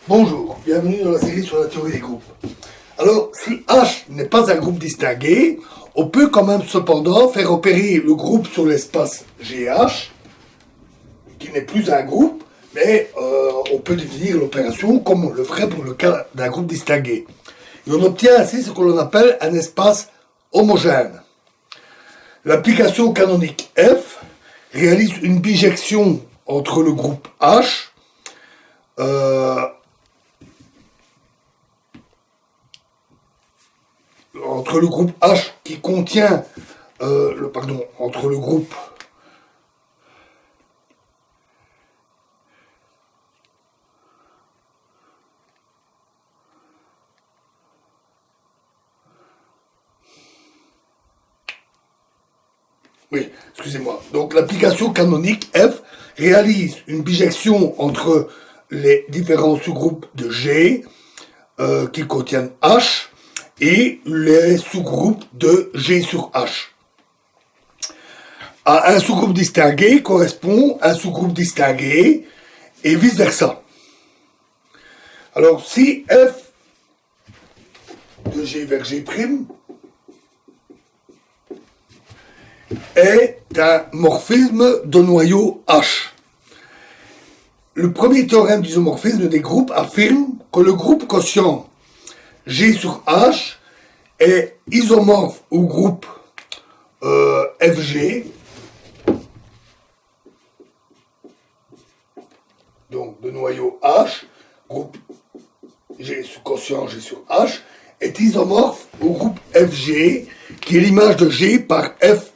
Bonjour, bienvenue dans la série sur la théorie des groupes. Alors, si H n'est pas un groupe distingué, on peut quand même cependant faire opérer le groupe sur l'espace GH, qui n'est plus un groupe, mais on peut définir l'opération comme on le ferait pour le cas d'un groupe distingué. Et on obtient ainsi ce que l'on appelle un espace homogène. L'application canonique F réalise une bijection entre le groupe H entre le groupe H qui contient entre le groupe oui, excusez-moi. Donc l'application canonique F réalise une bijection entre les différents sous-groupes de G qui contiennent H et les sous-groupes de G sur H. À un sous-groupe distingué correspond un sous-groupe distingué et vice-versa. Alors si F de G vers G' est un morphisme de noyau H. Le premier théorème d'isomorphisme des groupes affirme que le groupe quotient G sur H est isomorphe au groupe FG, donc de noyau H, groupe G quotient G sur H, est isomorphe au groupe FG, qui est l'image de G par F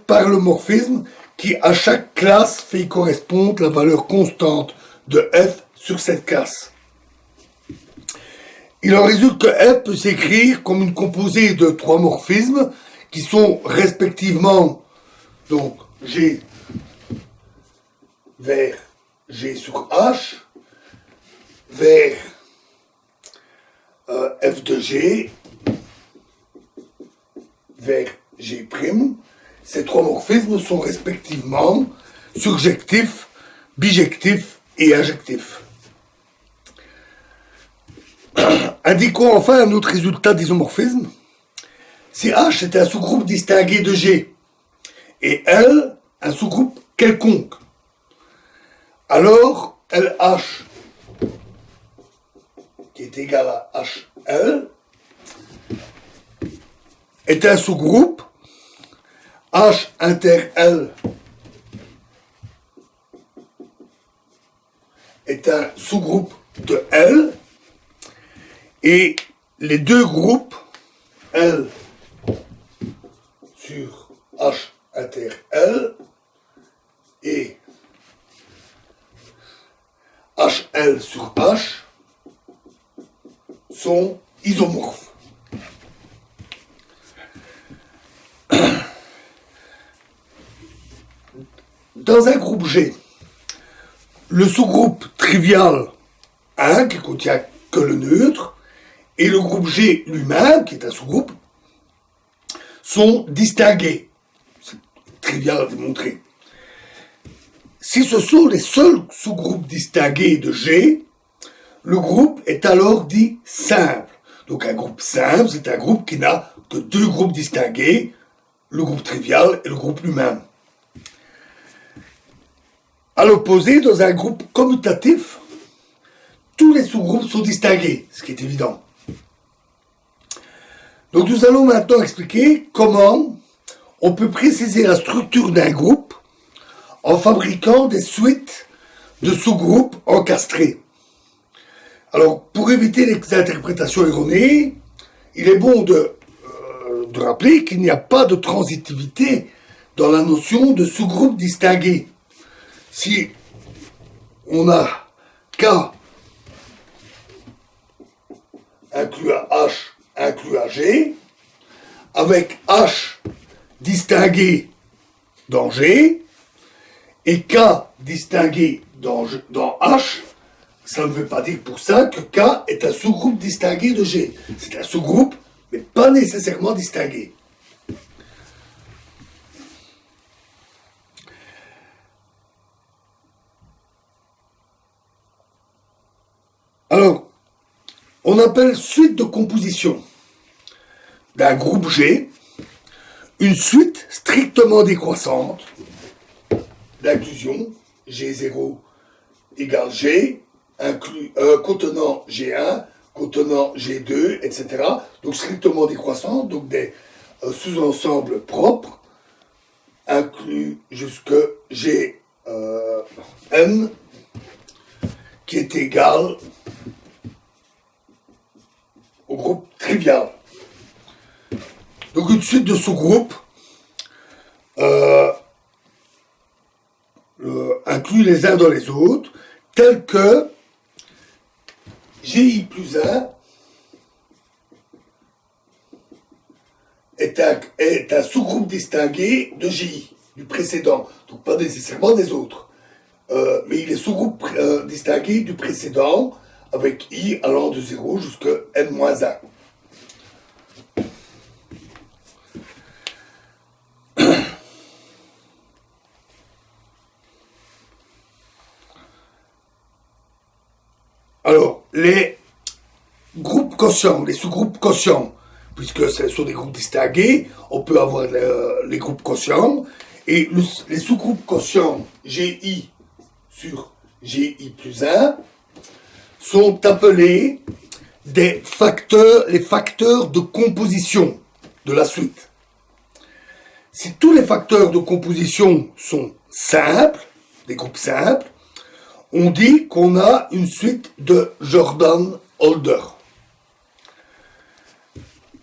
par le morphisme qui à chaque classe fait correspondre la valeur constante de F sur cette classe. Il en résulte que F peut s'écrire comme une composée de trois morphismes qui sont respectivement donc G vers G sur H vers F de G vers G'. Ces trois morphismes sont respectivement surjectifs, bijectifs et injectifs. Indiquons enfin un autre résultat d'isomorphisme. Si H est un sous-groupe distingué de G et L un sous-groupe quelconque, alors LH qui est égal à HL est un sous-groupe H inter L est un sous-groupe de L et les deux groupes L sur H inter L et HL sur H sont isomorphes. Dans un groupe G, le sous-groupe trivial 1, qui contient que le neutre, et le groupe G lui-même, qui est un sous-groupe, sont distingués. C'est trivial à démontrer. Si ce sont les seuls sous-groupes distingués de G, le groupe est alors dit simple. Donc un groupe simple, c'est un groupe qui n'a que deux groupes distingués, le groupe trivial et le groupe lui-même. À l'opposé, dans un groupe commutatif, tous les sous-groupes sont distingués, ce qui est évident. Donc nous allons maintenant expliquer comment on peut préciser la structure d'un groupe en fabriquant des suites de sous-groupes encastrés. Alors, pour éviter les interprétations erronées, il est bon de rappeler qu'il n'y a pas de transitivité dans la notion de sous-groupe distingué. Si on a K inclus à H inclus à G, avec H distingué dans G, et K distingué dans H, ça ne veut pas dire pour ça que K est un sous-groupe distingué de G. C'est un sous-groupe, mais pas nécessairement distingué. Alors, on appelle suite de composition d'un groupe G une suite strictement décroissante d'inclusion G0 égale G, contenant G1, contenant G2, etc. Donc strictement décroissante, donc des sous-ensembles propres, inclus jusque G n, qui est égal au groupe trivial. Donc une suite de sous-groupes inclus les uns dans les autres, tels que GI plus 1 est un sous-groupe distingué de GI, du précédent, donc pas nécessairement des autres. Mais il est sous-groupe distingué du précédent, avec I allant de 0 jusqu'à n-1. Alors, les groupes quotients, les sous-groupes quotients, puisque ce sont des groupes distingués, on peut avoir les groupes quotients, et les sous-groupes quotients GI sur GI plus 1 sont appelés les facteurs de composition de la suite. Si tous les facteurs de composition sont simples, des groupes simples, on dit qu'on a une suite de Jordan-Holder.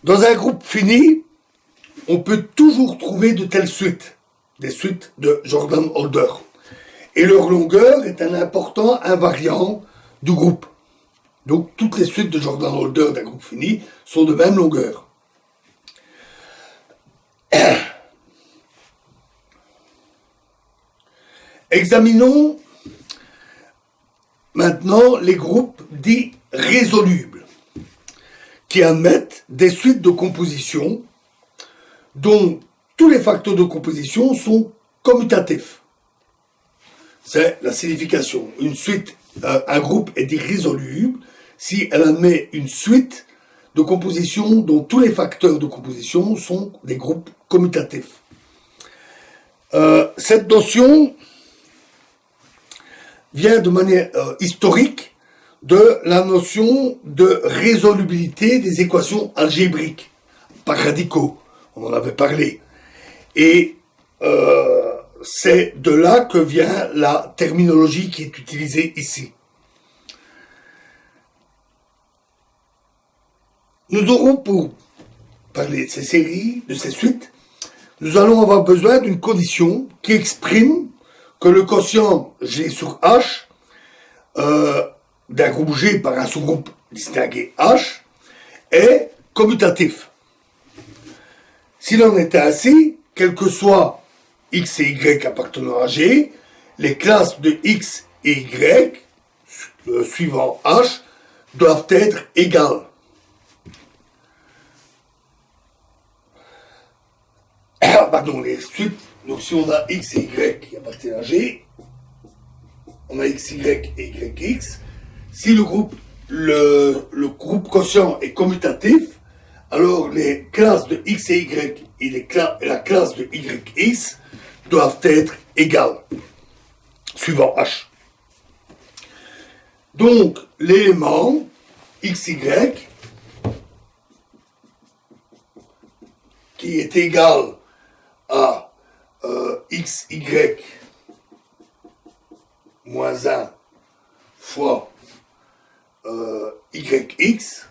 Dans un groupe fini, on peut toujours trouver de telles suites, des suites de Jordan-Holder. Et leur longueur est un important invariant du groupe. Donc toutes les suites de Jordan-Holder d'un groupe fini sont de même longueur. Examinons maintenant les groupes dits résolubles, qui admettent des suites de composition dont tous les facteurs de composition sont commutatifs. C'est la signification. Une suite, un groupe est dit résoluble si elle admet une suite de composition dont tous les facteurs de composition sont des groupes commutatifs. Cette notion vient de manière historique de la notion de résolubilité des équations algébriques par radicaux. On en avait parlé. Et c'est de là que vient la terminologie qui est utilisée ici. Nous aurons, pour parler de ces séries, de ces suites, nous allons avoir besoin d'une condition qui exprime que le quotient G sur H d'un groupe G par un sous-groupe distingué H est commutatif. S'il en était ainsi, quel que soit X et Y appartenant à G, les classes de X et Y suivant H doivent être égales. Pardon, les suites. Donc si on a X et Y qui appartiennent à G, on a XY et YX. Si le groupe quotient est commutatif, alors les classes de X et Y et la classe de YX doivent être égales, suivant H. Donc l'élément XY qui est égal à XY moins 1 fois YX,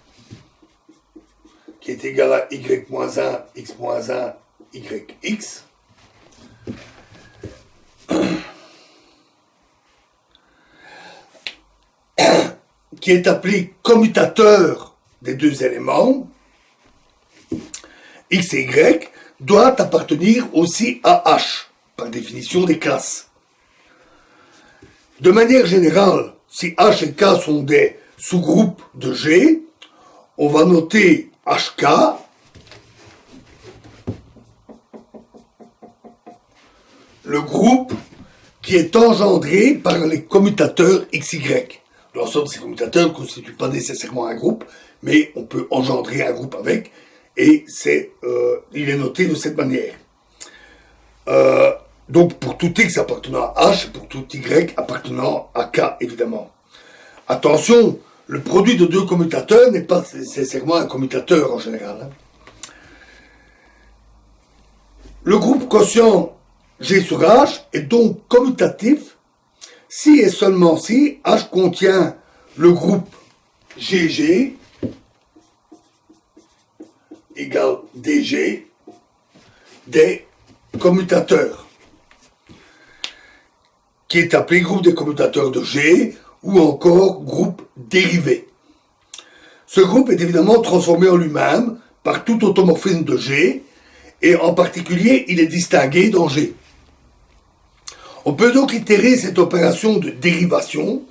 qui est égal à Y moins 1, X moins 1, YX, qui est appelé commutateur des deux éléments, X et Y, doit appartenir aussi à H, par définition des classes. De manière générale, si H et K sont des sous-groupes de G, on va noter HK le groupe qui est engendré par les commutateurs XY. L'ensemble de ces commutateurs ne constitue pas nécessairement un groupe, mais on peut engendrer un groupe avec, et il est noté de cette manière. Donc pour tout X appartenant à H, pour tout Y appartenant à K, évidemment. Attention, le produit de deux commutateurs n'est pas nécessairement un commutateur en général. Hein. Le groupe quotient G sur H est donc commutatif si et seulement si H contient le groupe GG égale DG des commutateurs, qui est appelé groupe des commutateurs de G ou encore groupe dérivé. Ce groupe est évidemment transformé en lui-même par tout automorphisme de G, et en particulier il est distingué dans G. On peut donc itérer cette opération de dérivation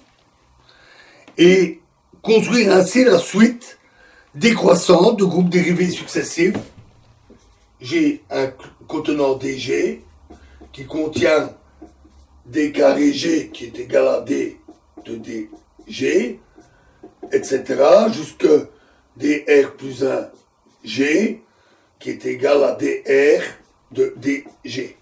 et construire ainsi la suite décroissante de groupes dérivés successifs. J'ai un contenant DG qui contient D carré G qui est égal à D de DG, etc. jusque DR plus 1 G qui est égal à DR de DG.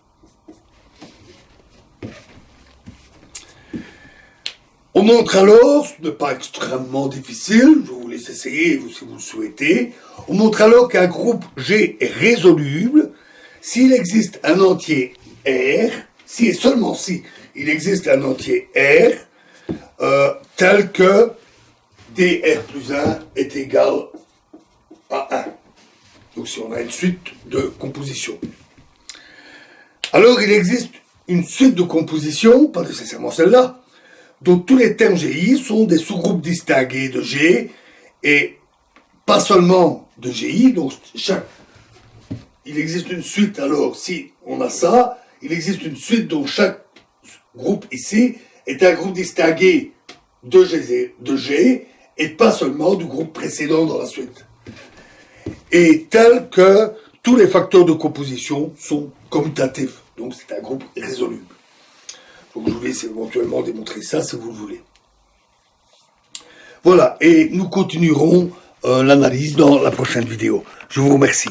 On montre alors, ce n'est pas extrêmement difficile, je vous laisse essayer si vous le souhaitez, on montre alors qu'un groupe G est résoluble s'il existe un entier R, si et seulement si il existe un entier R, tel que dr plus 1 est égal à 1. Donc si on a une suite de compositions. Alors il existe une suite de compositions, pas nécessairement celle-là, dont tous les termes GI sont des sous-groupes distingués de G, et pas seulement de GI, donc il existe une suite, alors si on a ça, il existe une suite dont chaque groupe ici est un groupe distingué de G, et pas seulement du groupe précédent dans la suite. Et tel que tous les facteurs de composition sont commutatifs, donc c'est un groupe résoluble. Donc je vous laisse éventuellement démontrer ça si vous le voulez. Voilà, et nous continuerons l'analyse dans la prochaine vidéo. Je vous remercie.